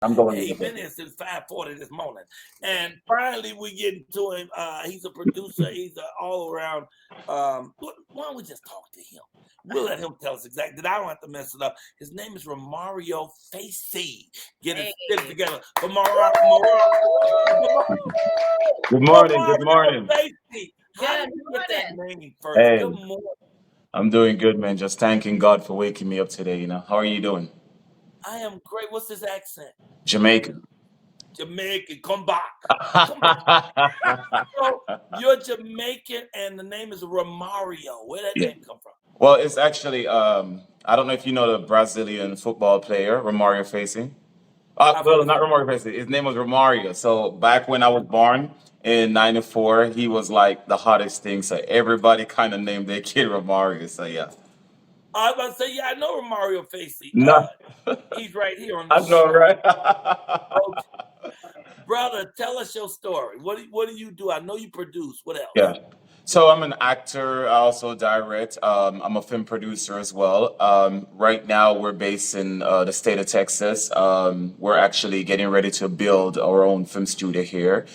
I'm going Hey, he with it. been here since 5:40 this morning, and finally we get to him. He's a producer. He's an all around. Why don't we just talk to him? We'll let him tell us exactly. I don't have to mess it up. His name is Romario Facey. Get it Hey. together. Good morning. Good Romario morning. Facey. How Good did you get that morning. name first? Good Hey, morning. I'm doing good, man. Just thanking God for waking me up today. How are you doing? I am great. What's his accent? Jamaican. Jamaican. Come back. Come back. So you're Jamaican, and the name is Romario. Where did that Yeah. name come from? Well, it's actually I don't know if you know the Brazilian football player Romario Facey. I've heard Well, of not him. Romario Facey. His name was Romario. So back when I was born in '94, he was like the hottest thing. So everybody kind of named their kid Romario. So yeah. I was about to say, yeah, I know Romario Facey. No, He's right here on I this know, show. right? Okay. Brother, tell us your story. What do you do? I know you produce. What Yeah. else? So I'm an actor. I also direct. I'm a film producer as well. Right now, we're based in the state of Texas. We're actually getting ready to build our own film studio here.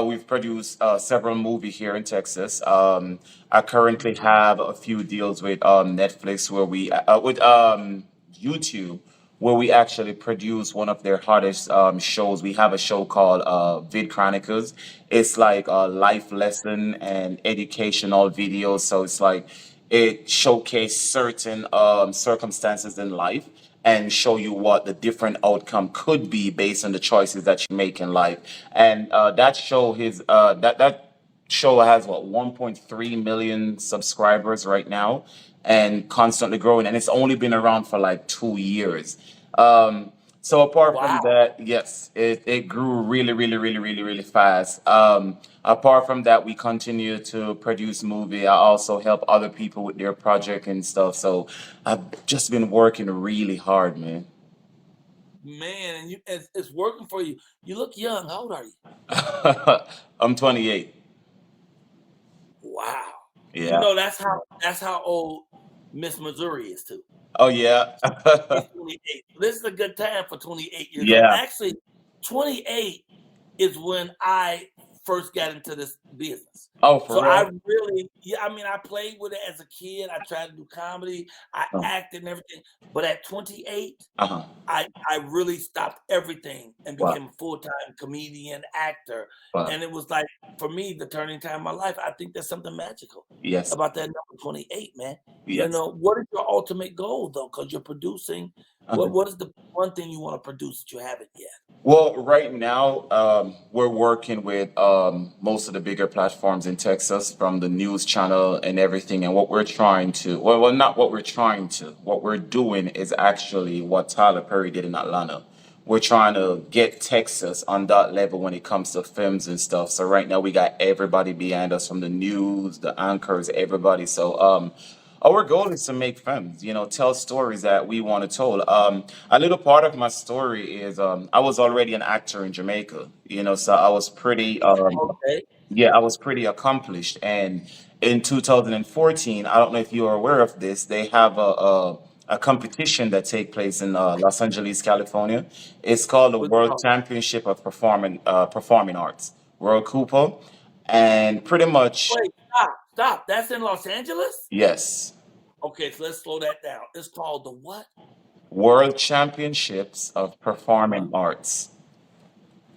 We've produced several movies here in Texas. I currently have a few deals with Netflix where with YouTube where we actually produce one of their hottest shows. We have a show called Vid Chronicles. It's like a life lesson and educational videos. So it's like it showcase certain circumstances in life and show you what the different outcome could be based on the choices that you make in life. And that show has what 1.3 million subscribers right now and constantly growing, and it's only been around for like 2 years. So apart from Wow. that, yes, it grew really, really, really, really, really fast. Apart from that, we continue to produce movie. I also help other people with their project and stuff. So I've just been working really hard, man. Man, and it's working for you. You look young. How old are you? I'm 28. Wow. You Yeah. know that's how old Miss Missouri is too. Oh yeah. She's 28. This is a good time for 28 years old. Yeah. Actually, 28 is when I first got into this business. Oh, for So I real? really, yeah, I mean, I played with it as a kid. I tried to do comedy, I Oh, acted and everything. But at 28, uh-huh. I really stopped everything and Wow. became a full-time comedian, actor. Wow. And it was like, for me, the turning time in my life. I think there's something magical Yes. about that number 28, man. Yes. What is your ultimate goal though? Because you're producing. Uh-huh. What is the one thing you want to produce that you haven't yet? Well, right now, we're working with most of the bigger platforms in Texas, from the news channel and everything. And what we're trying to, well, not what we're trying to, what we're doing is actually what Tyler Perry did in Atlanta. We're trying to get Texas on that level when it comes to films and stuff. So right now we got everybody behind us, from the news, the anchors, everybody. So our goal is to make films, tell stories that we want to tell. A little part of my story is I was already an actor in Jamaica, so I was pretty Okay. yeah, I was pretty accomplished. And in 2014, I don't know if you are aware of this, they have a competition that take place in Los Angeles, California. It's called the What's it World called? Championship of Performing Arts, World Cooper, and pretty much Wait, stop. That's in Los Angeles? yes, Okay, so let's slow that down. It's called the what? World Championships of Uh, Performing Arts.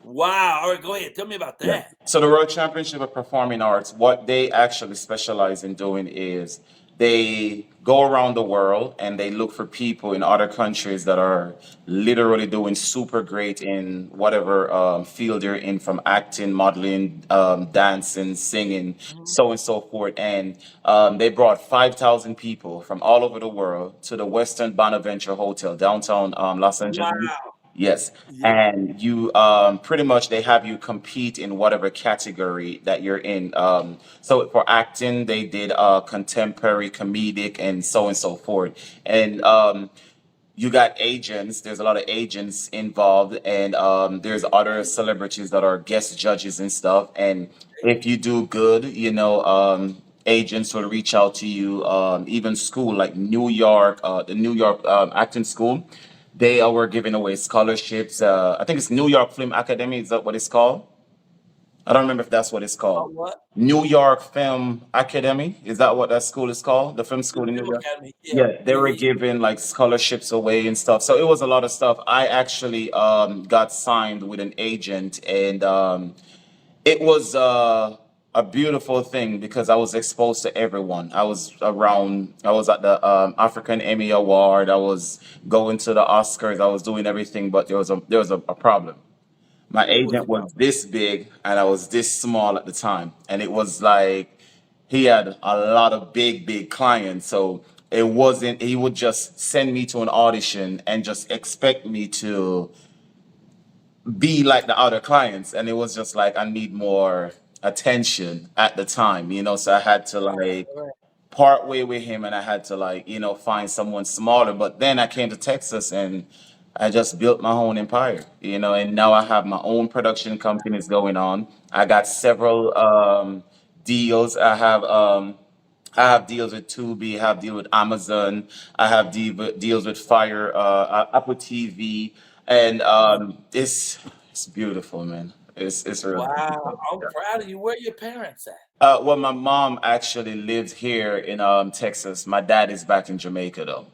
wow. All right, go ahead. Tell me about Yeah. that. So the World Championship of Performing Arts, what they actually specialize in doing is they go around the world and they look for people in other countries that are literally doing super great in whatever field they're in, from acting, modeling, dancing, singing, Mhm. so and so forth. And they brought 5,000 people from all over the world to the Western Bonaventure Hotel downtown Los Angeles. Wow. Yes, Yeah. and you pretty much they have you compete in whatever category that you're in. So for acting, they did contemporary, comedic, and so and so forth. And you got agents. There's a lot of agents involved, and there's other celebrities that are guest judges and stuff. And if you do good, agents will reach out to you. Even school like New York, the New York acting school. They were giving away scholarships. I think it's New York Film Academy. Is that what it's called? I don't remember if that's what it's called. What? New York Film Academy. Is that what that school is called? The film The school in New Film York? Academy. Yeah. Yeah, they were giving like scholarships away and stuff. So it was a lot of stuff. I actually got signed with an agent, and it was a beautiful thing because I was exposed to everyone. I was around. I was at the African Emmy Award. I was going to the Oscars. I was doing everything, but there was a problem. My What was the agent was problem? this big and I was this small at the time. And it was like he had a lot of big clients. So it wasn't, he would just send me to an audition and just expect me to be like the other clients. And it was just like, I need more attention at the time, So I had to like Right. part way with him and I had to like, find someone smaller. But then I came to Texas and I just built my own empire, and now I have my own production companies going on. I got several deals. I have deals with Tubi, I have deals with Amazon, I have deals with Fire, Apple TV, and it's beautiful, man. It's really Wow. beautiful. I'm proud of you. Where are your parents at? Well, my mom actually lives here in Texas. My dad is back in Jamaica though.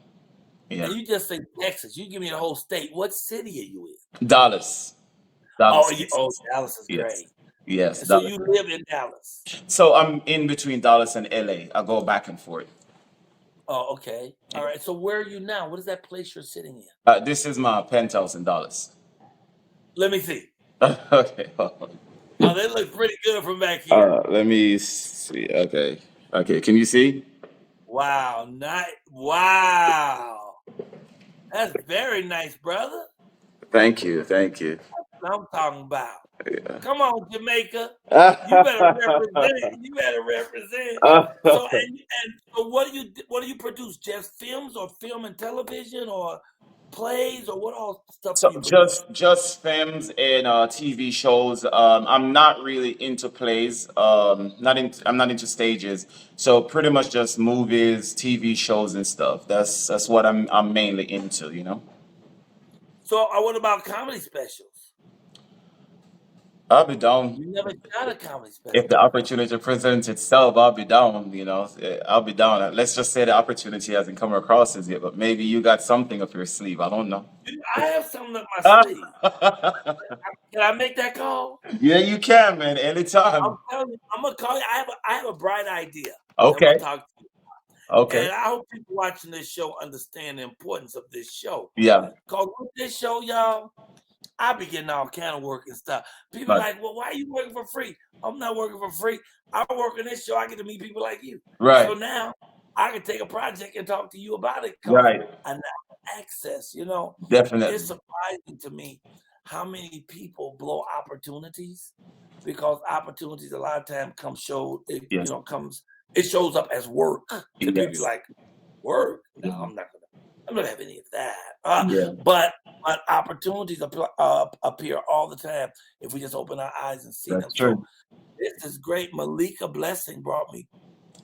Yeah. And you just say Texas. You give me the whole state. What city are you in? Dallas. Dallas, Oh, Texas. Dallas is Yes. great. Yes, And so Dallas. you live in Dallas. So I'm in between Dallas and LA. I go back and forth. Oh, okay. All right. So where are you now? What is that place you're sitting in? This is my penthouse in Dallas. Let me see. Okay. Oh, they look pretty good from back here. Let me see. Okay. Okay. Can you see? Wow. Wow. That's very nice, brother. Thank you. Thank you. That's what I'm talking about. Yeah. Come on, Jamaica. You better represent. You better represent. So what do you produce? Just films or film and television or plays or what all stuff do So you produce? just films and TV shows. I'm not really into plays. I'm not into stages. So pretty much just movies, TV shows, and stuff. That's what I'm mainly into. So what about comedy specials? I'll be down You never got a comedy if special, the huh? opportunity presents itself. I'll be down. I'll be down. Let's just say the opportunity hasn't come across as yet, but maybe you got something up your sleeve. I don't know. I have something up my sleeve. Can I make that call? Yeah, you can, man. I'm Anytime. telling you, I'm gonna call you. I have a bright idea that I'm Okay. gonna talk to you. Okay. And I hope people watching this show understand the importance of this show. Yeah. Cause with this show, y'all, I be getting all kind of work and stuff. People Right. like, well, why are you working for free? I'm not working for free. I work in this show. I get to meet people like you. Right. So now I can take a project and talk to you about it because Right. I now have access. Definitely. It's surprising to me how many people blow opportunities because opportunities a lot of time Yes. it shows up as work to people Yes. like work. No, Mhm. I'm not gonna have any of that. Yeah. But opportunities appear all the time if we just open our eyes and see them. That's true. So this is great. Malika Blessing brought me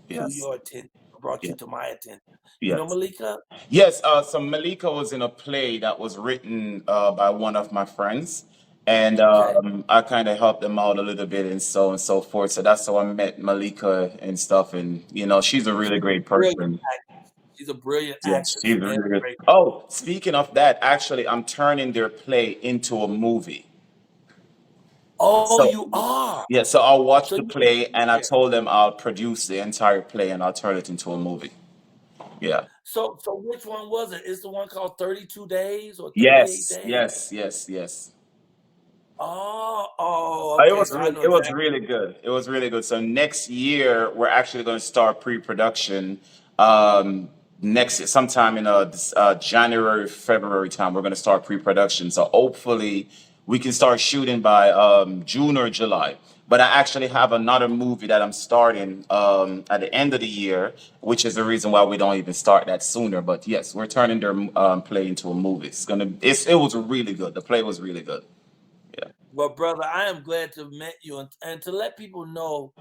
to Yes. your attention, brought you Yes. to my attention. You Yes. know Malika? Yes. So Malika was in a play that was written by one of my friends, and Okay. I kind of helped them out a little bit and so and so forth. So that's how I met Malika and stuff. And she's a really great Brilliant person. actress. She's a brilliant Yes, actress she's and really good. great. Oh, speaking of that, actually, I'm turning their play into a movie. Oh, So you are. yeah, so I'll watch So the you play, and I here. told them I'll produce the entire play and I'll turn it into a movie. Yeah. So which one was it? Is the one called 32 Days or 38 Yes. Days? Yes. Yes. Yes. Oh, It okay. was So I really, know it was exactly. really good. It was really good. So next year we're actually going to start pre-production. Um, sometime in January, February time, we're going to start pre-production. So hopefully we can start shooting by June or July. But I actually have another movie that I'm starting at the end of the year, which is the reason why we don't even start that sooner. But yes, we're turning their play into a movie. It was really good. The play was really good. Yeah. Well, brother, I am glad to have met you and to let people know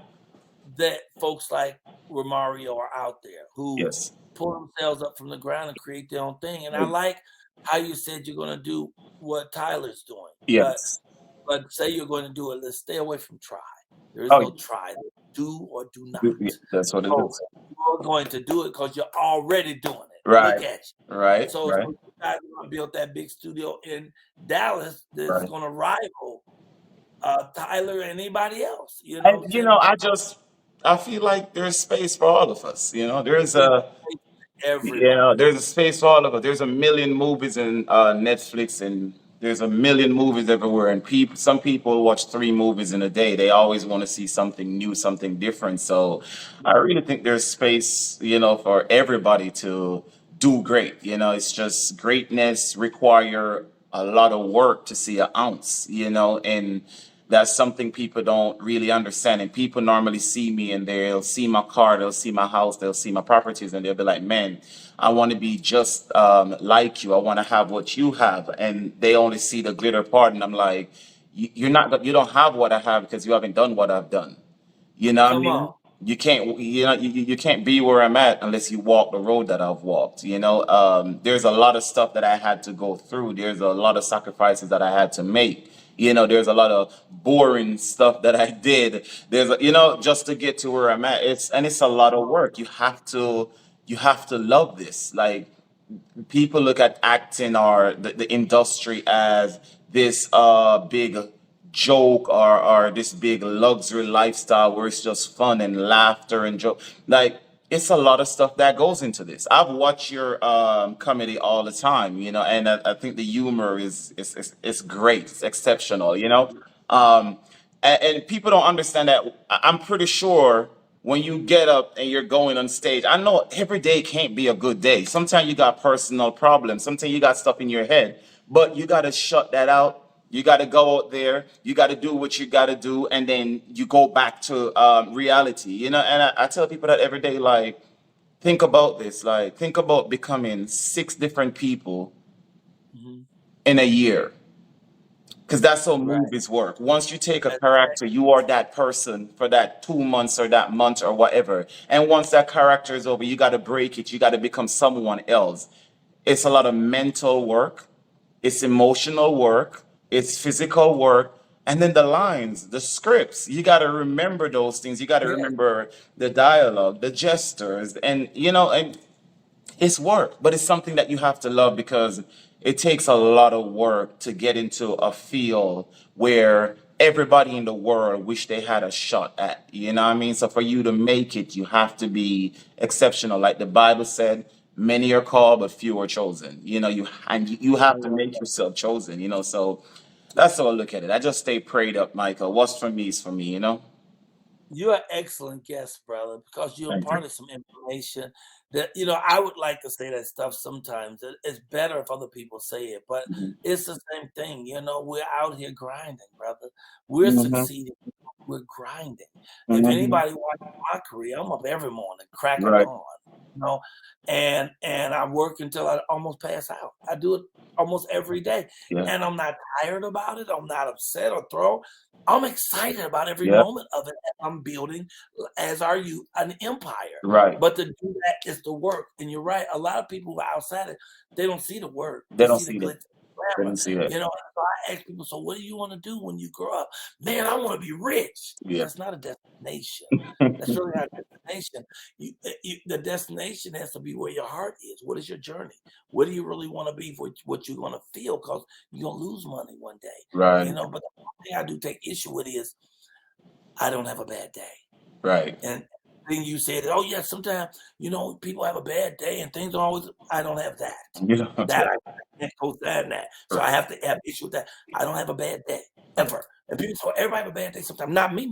that folks like Romario are out there who Yes. pull themselves up from the ground and create their own thing. And I Right. like how you said you're going to do what Tyler's doing, Yes. but say you're going to do it. Let's stay away from try. There is Oh, no try. Do or do not. yeah, that's what it So is. you're going to do it because you're already doing it. Right. Look at you. Right. So Right. you guys are going to build that big studio in Dallas that's Right. going to rival Tyler and anybody else. You know what I'm And saying? I feel like there's space for all of us. There's everybody. There's a space for all of us. There's a million movies in Netflix, and there's a million movies everywhere. And some people watch 3 movies in a day. They always want to see something new, something different. So I really think there's space, for everybody to do great. It's just greatness require a lot of work to see an ounce. And that's something people don't really understand. And people normally see me and they'll see my car, they'll see my house, they'll see my properties, and they'll be like, man, I want to be just like you. I want to have what you have. And they only see the glitter part. And I'm like, you don't have what I have because you haven't done what I've done. You know what I Come mean? on. You can't, you can't be where I'm at unless you walk the road that I've walked. There's a lot of stuff that I had to go through. There's a lot of sacrifices that I had to make. There's a lot of boring stuff that I did. Just to get to where I'm at. It's a lot of work. You have to love this. Like, people look at acting or the industry as this big joke, or this big luxury lifestyle where it's just fun and laughter and joke. Like, it's a lot of stuff that goes into this. I've watched your comedy all the time, and I think the humor is great. It's exceptional, and people don't understand that. I'm pretty sure when you get up and you're going on stage, I know every day can't be a good day. Sometimes you got personal problems. Sometimes you got stuff in your head, but you got to shut that out. You got to go out there. You got to do what you got to do, and then you go back to reality. And I tell people that every day. Like, think about this. Like, think about becoming 6 different people Mhm. in a year. Because that's how Right. movies work. Once you take a That's character, you are that person for that 2 months or that month or whatever. And once that character is over, you got to break it. You got to become someone else. It's a lot of mental work, it's emotional work, it's physical work. And then the lines, the scripts, you got to remember those things. You got to yeah. remember the dialogue, the gestures, and it's work, but it's something that you have to love because it takes a lot of work to get into a field where everybody in the world wish they had a shot at. You know what I mean? So for you to make it, you have to be exceptional. Like the Bible said, many are called, but few are chosen. You have to make yourself chosen. So that's how I look at it. I just stay prayed up, Michael. What's for me is for me. You're an excellent guest, brother, because you Thank you. imparted some information that, I would like to say that stuff sometimes. It's better if other people say it, but Mhm. it's the same thing. We're out here grinding, brother. We're Mhm. succeeding. We're grinding. If Mhm. anybody watches my career, I'm up every morning, crack of Right. dawn, you know, and I work until I almost pass out. I do it almost every day, Yeah. and I'm not tired about it. I'm not upset or thrown. I'm excited about every Yeah. moment of it. I'm building, as are you, an empire. Right. But to do that is the work. And you're right. A lot of people who are outside it, they don't see the work. They They don't see the see that. glitz and They glamour. don't see that. So I ask people, so what do you want to do when you grow up? Man, I want to be rich. Yeah. That's not a destination. That's really not a destination. The destination has to be where your heart is. What is your journey? What do you really want to be for what you're going to feel? Because you're going to lose money one day. Right. But the one thing I do take issue with is I don't have a bad day. Right. And then you said, oh, yeah, sometimes, people have a bad day and things don't always, I don't have that. You know. That I can't co-sign that. So I have to have issue with that. I don't have a bad day ever. And people say, everybody have a bad day sometimes. Not me,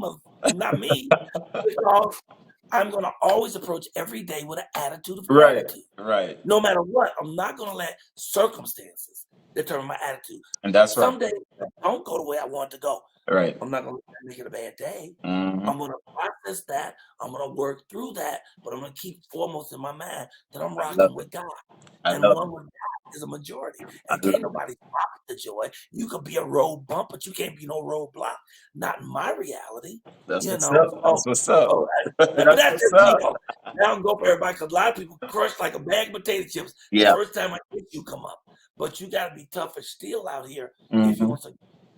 not me. Because I'm going to always approach every day with an attitude of Right. gratitude. Right. No matter what, I'm not going to let circumstances determine my attitude. And that's right. Some days don't go the way I want it to go. Right. I'm not going to make it a bad day. Mm-hmm. I'm going to process that. I'm going to work through that, but I'm going to keep foremost in my mind that I'm I love rocking it. with God. I And love one it. with God is a majority. I And love can't it. nobody stop the joy. You could be a road bump, but you can't be no roadblock. Not in my reality, That's you what's know. up. That's what's up. But That's that's what's just me, up. though. Now I'm going for everybody because a lot of people crush like a bag of potato chips the Yeah. first time I hit you come up. But you got to be tough as steel out here if you Mm-hmm. want to.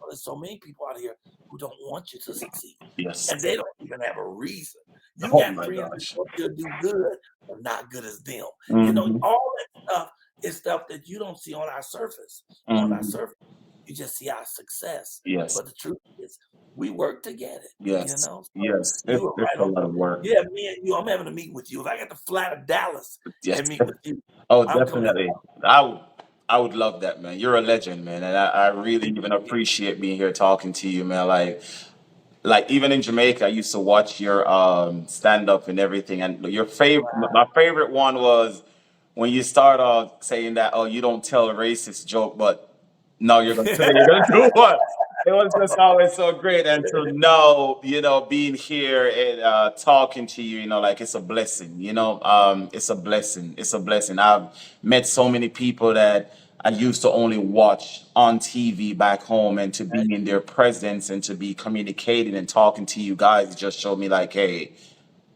There's so many people out here who don't want you to succeed, Yes. and they don't even have a reason. You Oh got my friends that gosh. want you to do good, but not good as them. You know, Mm-hmm. all that stuff is stuff that you don't see on our surface. On our Mm-hmm. surface, you just see our success. Yes. But the truth is, we work to get it. You Yes. know, so Yes. you are It's right a on. lot of work. Yeah, me and you. I'm having a meet with you. If I got to fly to Dallas Yes. and meet with you, Oh, I'm coming to. definitely. I would love that, man. You're a legend, man, and I really even appreciate being here talking to you, man. Like even in Jamaica, I used to watch your stand up and everything. And your favorite, my favorite one was when you start off saying that, oh, you don't tell a racist joke, but no, you're gonna do one. It was just always so great, and to know, being here and talking to you, like it's a blessing. It's a blessing. It's a blessing. I've met so many people that I used to only watch on TV back home, and to be in their presence and to be communicating and talking to you guys just showed me like, hey,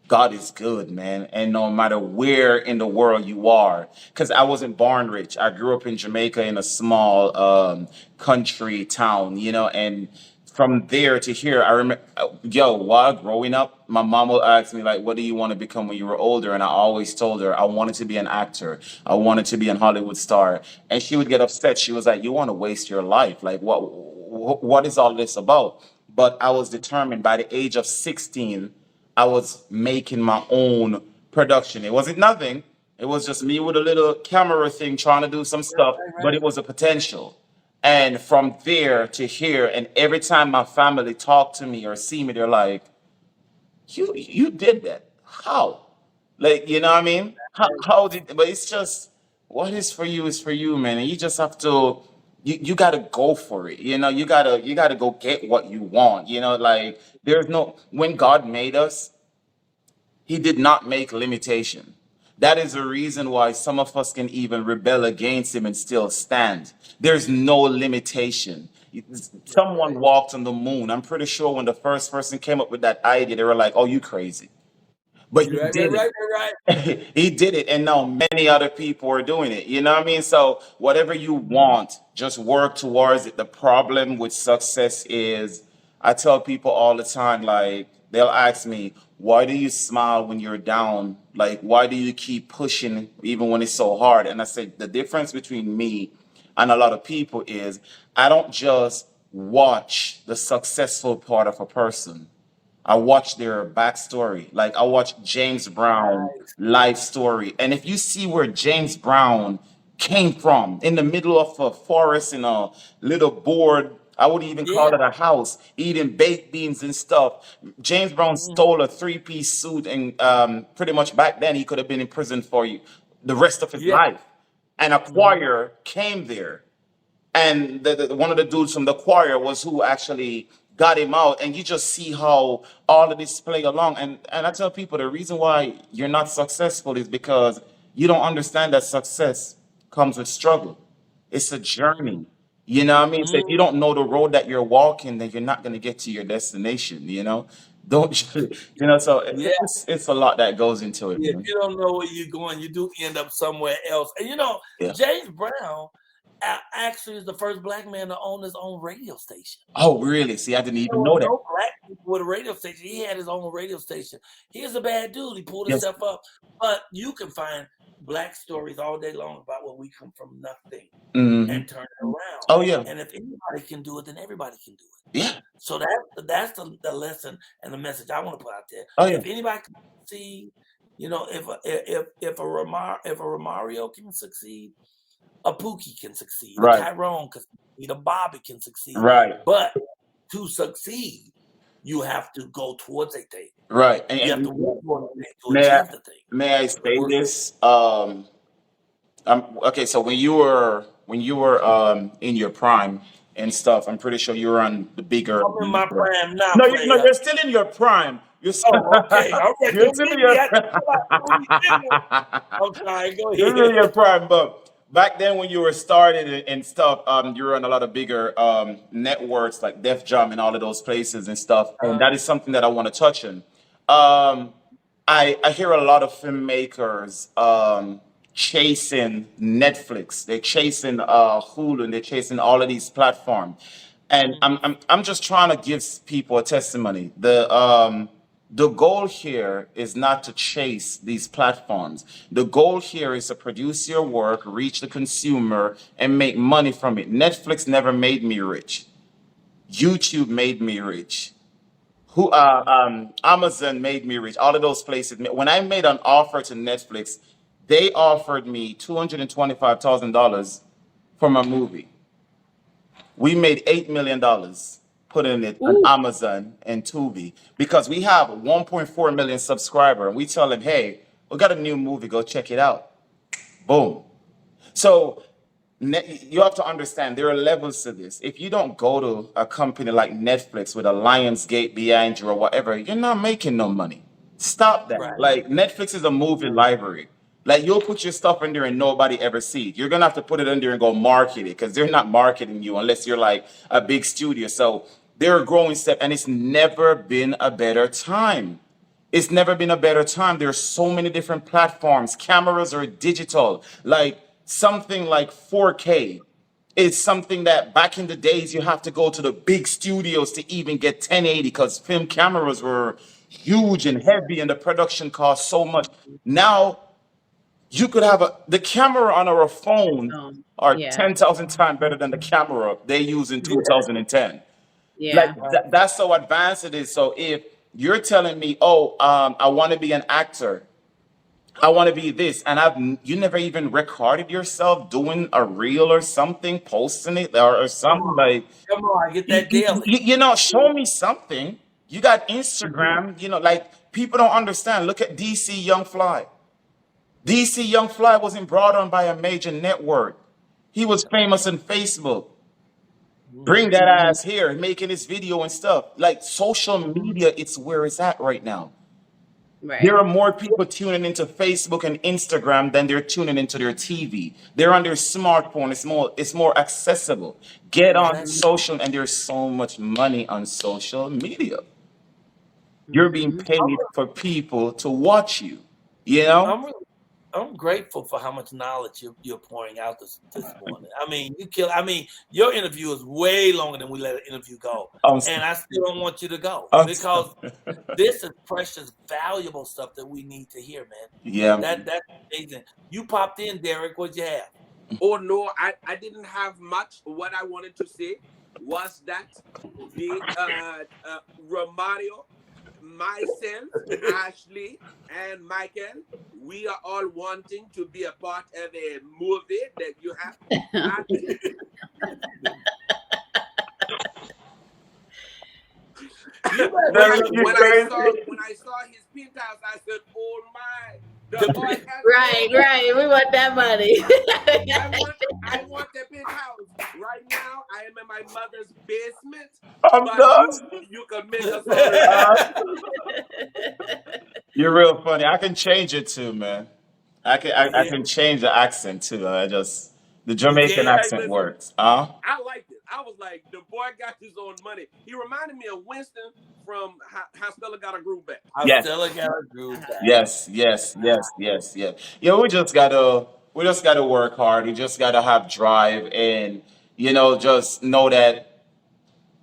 God is good, man. And no matter where in the world you are, because I wasn't born rich. I grew up in Jamaica in a small country town, and from there to here, I remember, while growing up, my mom would ask me, like, what do you want to become when you were older? And I always told her I wanted to be an actor. I wanted to be a Hollywood star. And she would get upset. She was like, you want to waste your life? Like, what is all this about? But I was determined by the age of 16. I was making my own production. It wasn't nothing. It was just me with a little camera thing trying to do some stuff, but it was a potential. And from there to here, and every time my family talk to me or see me, they're like, you did that. How? Like, you know what I mean? How did, but it's just, what is for you, man. And you just have to, you gotta go for it. You gotta go get what you want. Like there's no, when God made us, he did not make limitation. That is the reason why some of us can even rebel against him and still stand. There's no limitation. Someone walked on the moon. I'm pretty sure when the first person came up with that idea, they were like, oh, you crazy. But he Right, did it. right. He did it, and now many other people are doing it. You know what I mean? So whatever you want, just work towards it. The problem with success is, I tell people all the time, like they'll ask me, why do you smile when you're down? Like, why do you keep pushing even when it's so hard? And I said, the difference between me and a lot of people is I don't just watch the successful part of a person. I watch their backstory. Like I watch James Brown life story. And if you see where James Brown came from, in the middle of a forest in a little board, I would even call Yeah. it a house, eating baked beans and stuff. James Brown stole a three-piece suit, and pretty much back then he could have been in prison for the rest of his Yeah. life. And a choir came there, and one of the dudes from the choir was who actually got him out. And you just see how all of this play along. And I tell people the reason why you're not successful is because you don't understand that success comes with struggle. It's a journey. You know what I mean? So if you don't know the road that you're walking, then you're not going to get to your destination. Don't you? So Yeah. it's a lot that goes into it, If man. you don't know where you're going, you do end up somewhere else. And Yeah. James Brown actually is the first black man to own his own radio station. Oh, really? See, I didn't There even was know that. no black people with a radio station. He had his own radio station. He's a bad dude. He pulled Yes. himself up. But you can find black stories all day long about where we come from nothing Hmm. and turn it around. Oh, yeah. And if anybody can do it, then everybody can do it. Yeah. So that's the lesson and the message I want to put out there. Oh, yeah. If anybody can succeed, if a Romario can succeed, a Pookie can succeed, Right. a Tyrone can succeed, a Bobby can succeed. Right. But to succeed, you have to go towards a thing. Right. You have to work towards a thing to May I, achieve the thing. may I say Work- this? Okay, so when you were in your prime and stuff. I'm pretty sure you're on the bigger. I'm in my prime now, No, no, player. you're still in your prime. You're still, Oh, okay. All right. you're Don't still get in me your out I'm sorry. Go you're in ahead. your prime, but back then when you were starting and stuff, you were on a lot of bigger networks like Def Jam and all of those places and stuff, and that is something that I want to touch on. Um, I hear a lot of filmmakers chasing Netflix, they're chasing Hulu, and they're chasing all of these platforms, and I'm just trying to give people a testimony. The goal here is not to chase these platforms. The goal here is to produce your work, reach the consumer, and make money from it. Netflix never made me rich. YouTube made me rich. Amazon made me rich. All of those places. When I made an offer to Netflix, they offered me $225,000 for my movie. We made $8 million putting it on Ooh. Amazon and Tubi because we have 1.4 million subscribers, and we tell them, "Hey, we got a new movie. Go check it out." Boom. So you have to understand there are levels to this. If you don't go to a company like Netflix with a Lionsgate behind you or whatever, you're not making no money. Stop that. Right. Like Netflix is a movie library. Like you'll put your stuff in there and nobody ever see it. You're gonna have to put it in there and go market it because they're not marketing you unless you're like a big studio. So they're a growing step, and it's never been a better time. It's never been a better time. There's so many different platforms. Cameras are digital. Like something like 4K is something that back in the days you have to go to the big studios to even get 1080 because film cameras were huge and heavy and the production cost so much. Now you could have the camera on our phone are Yeah. 10,000 times better than the camera they use in 2010. Yeah. Like that's how advanced it is. So if you're telling me, oh, I want to be an actor, I want to be this, and you never even recorded yourself doing a reel or something, posting it or something like, Come on, I get that daily. show me something. You got Instagram, like people don't understand. Look at DC Young Fly. DC Young Fly wasn't brought on by a major network. He was famous on Facebook. Bring that ass here, making this video and stuff. Like social media, it's where it's at right now. Right. There are more people tuning into Facebook and Instagram than they're tuning into their TV. They're on their smartphone. It's more accessible. Get on social, and there's so much money on social media. You're being paid for people to watch you. You know? I'm grateful for how much knowledge you're pouring out this morning. I mean, your interview is way longer than we let an interview go, and I still don't want you to go because this is precious, valuable stuff that we need to hear, man. Yeah. That's amazing. You popped in, Derek. What'd you have? Oh no, I didn't have much. What I wanted to say was that the Romario, myself, Ashley, and Michael, we are all wanting to be a part of a movie that you have. When I saw his penthouse, I said, "Oh my, the boy has Right. We want that money. I want the penthouse. Right now, I am in my mother's basement. I'm but you can make us all. You're real funny. I can change it too, man. I can change the accent too. The Jamaican accent works. I liked it. I was like, the boy got his own money. He reminded me of Winston from How Stella Got a Groove Back. Stella Got a Groove Back. Yes. Yeah, we just gotta work hard. We just gotta have drive, and just know that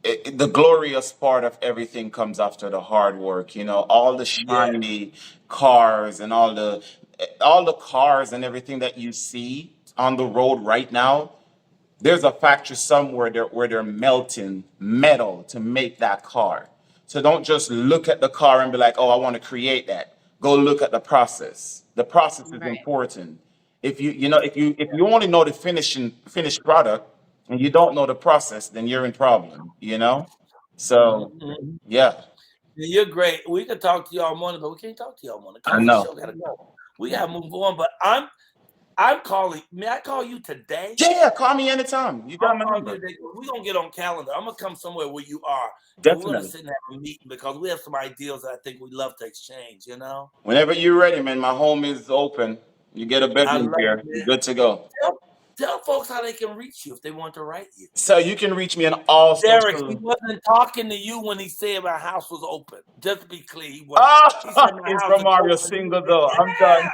the glorious part of everything comes after the hard work. All the shiny cars and all the cars and everything that you see on the road right now. There's a factory somewhere where they're melting metal to make that car. So don't just look at the car and be like, "Oh, I want to create that." Go look at the process. The process is important. If you only know the finished product and you don't know the process, then you're in problem. So yeah. You're great. We can talk to you all morning, but we can't talk to you all morning. I know. The show gotta go. We gotta move on. But I'm I'm calling. May I call you today? Yeah, call me anytime. You got my number. We're gonna get on calendar. I'm gonna come somewhere where you are. Definitely. We're gonna sit and have a meeting because we have some ideas that I think we'd love to exchange. You know. Whenever you're ready, man. My home is open. You get a bedroom here. You're good to go. Tell folks how they can reach you if they want to write you. So you can reach me on all Derek, social. he wasn't talking to you when he said my house was open. Just to be clear, he wasn't. He said my It's house is Romario open. single though. I'm done.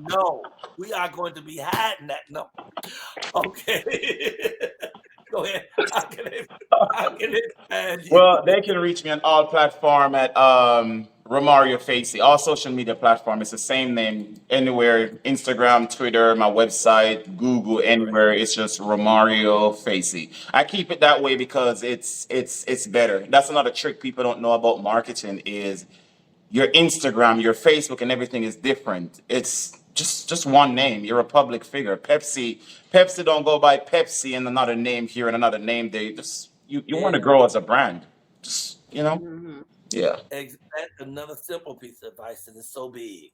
No, we are going to be hiding that number. Okay. Go ahead. How can it find you? Well, they can reach me on all platform at Romario Facey. All social media platform. It's the same name anywhere. Instagram, Twitter, my website, Google, anywhere. It's just Romario Facey. I keep it that way because it's better. That's another trick people don't know about marketing is your Instagram, your Facebook, and everything is different. It's just one name. You're a public figure. Pepsi don't go by Pepsi and another name here and another name there. You want to grow as a brand. Just yeah. That's another simple piece of advice that is so big.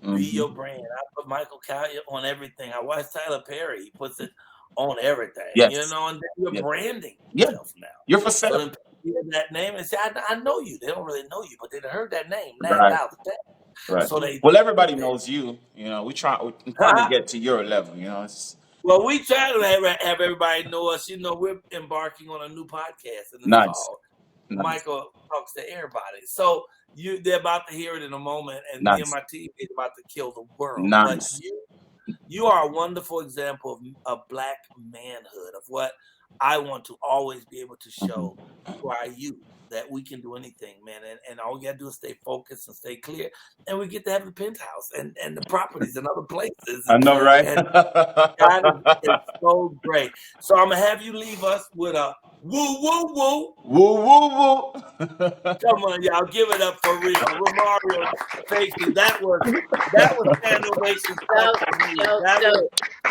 Be your brand. I put Michael Colyar on everything. I watch Tyler Perry. He puts it on everything. Yes. You know, and then you're branding Yeah. yourself now. You're for So sale. then people hear that name and say, I know you. They don't really know you, but they heard that name 9,000 times. Right. So everybody knows you. You know, we try to get to your level. You know, well, we try to have everybody know us. You know, we're embarking on a new podcast, and it's Nice. called Michael Talks to Everybody. So they're about to hear it in a moment, and me and my team is about to kill the world. Nice. But you are a wonderful example of Black manhood, of what I want to always be able to show to our youth, that we can do anything, man. And all we got to do is stay focused and stay clear. And we get to have the penthouse and the properties and other places. I know, right? And God is so great. So I'm going to have you leave us with a woo, woo, woo. Woo, woo, woo. Come on, y'all. Give it up for real. Romario Facey. That was stand ovation.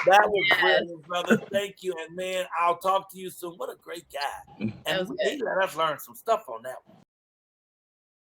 That was brilliant, brother. Thank you. And man, I'll talk to you soon. What a great guy. And he let us learn some stuff on that one.